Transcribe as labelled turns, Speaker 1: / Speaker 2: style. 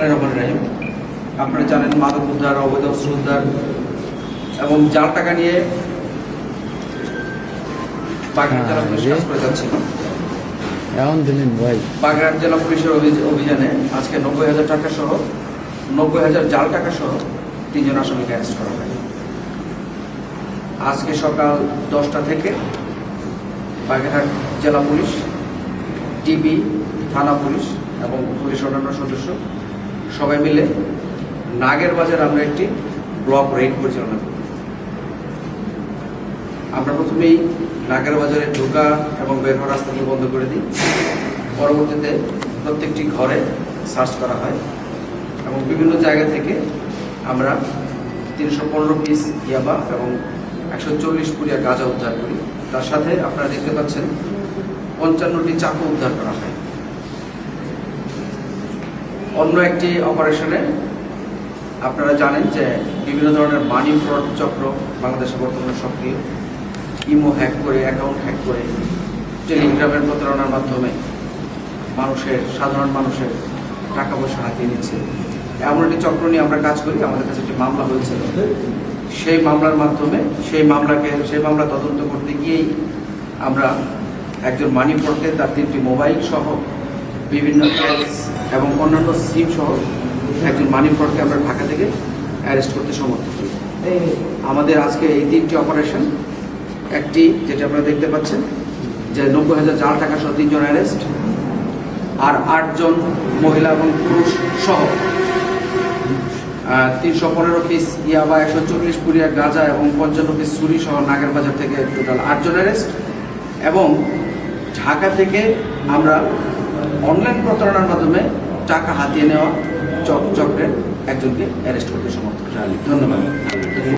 Speaker 1: বিসমিল্লাহির রহমানির রহিম। আপনারা জানেন মাদক উদ্ধার, অবৈধ অস্ত্র উদ্ধার এবং জাল টাকা নিয়ে বাগেরহাট জেলা পুলিশ কাজ করে যাচ্ছিল। বাগেরহাট জেলা পুলিশের অভিযানে আজকে 90,000 টাকা সহ 90,000 জাল টাকা সহ 3 জন আসামিকে অ্যারেস্ট করা হয়। আজকে সকাল 10টা থেকে বাগেরহাট জেলা পুলিশ, টিবি থানা পুলিশ এবং পুলিশ অন্যান্য সদস্য সবাই মিলে নাগের বাজার আমরা একটি ব্লক রেড পরিচালনা করি। আমরা প্রথমেই নাগের বাজারে ঢোকা এবং বের হওয়ার রাস্তাগুলো বন্ধ করে দিই। পরবর্তীতে প্রত্যেকটি ঘরে সার্চ করা হয় এবং বিভিন্ন জায়গা থেকে আমরা 315 পিস ইয়াবা এবং 140 পুরিয়া গাঁজা উদ্ধার করি। তার সাথে আপনারা দেখতে পাচ্ছেন 55টি চাকু উদ্ধার করা হয়। অন্য একটি অপারেশনে আপনারা জানেন যে বিভিন্ন ধরনের মানি ফ্রড চক্র বাংলাদেশে বর্তমানে সক্রিয়। ইমো হ্যাক করে, অ্যাকাউন্ট হ্যাক করে, টেলিগ্রামের প্রতারণার মাধ্যমে সাধারণ মানুষের টাকা পয়সা হাতিয়ে নিচ্ছে। এমন একটি চক্র নিয়ে আমরা কাজ করি। আমাদের কাছে একটি মামলা হয়েছিল। সেই মামলার মাধ্যমে সেই মামলা তদন্ত করতে গিয়েই আমরা একজন মানি ফ্রডকে তার 3টি মোবাইল সহ বিভিন্ন অ্যাপস এবং অন্যান্য সিম সহ একজন মানি ফ্রডকে আমরা ঢাকা থেকে অ্যারেস্ট করতে সমর্থ করি। আমাদের আজকে এই 3টি অপারেশন, একটি যেটা আপনারা দেখতে পাচ্ছেন যে 90,000 জাল টাকা সহ 3 জন অ্যারেস্ট, আর 8 জন মহিলা এবং পুরুষ সহ 315 পিস ইয়াবা, 140 পুরিয়া গাঁজা এবং 55 পিস ছুরি সহ নাগের বাজার থেকে টোটাল 8 জন অ্যারেস্ট। এবং ঢাকা থেকে আমরা অনলাইন প্রতারণার মাধ্যমে টাকা হাতিয়ে নেওয়া চক্রের একজনকে অ্যারেস্ট করতে সমর্থ। ধন্যবাদ।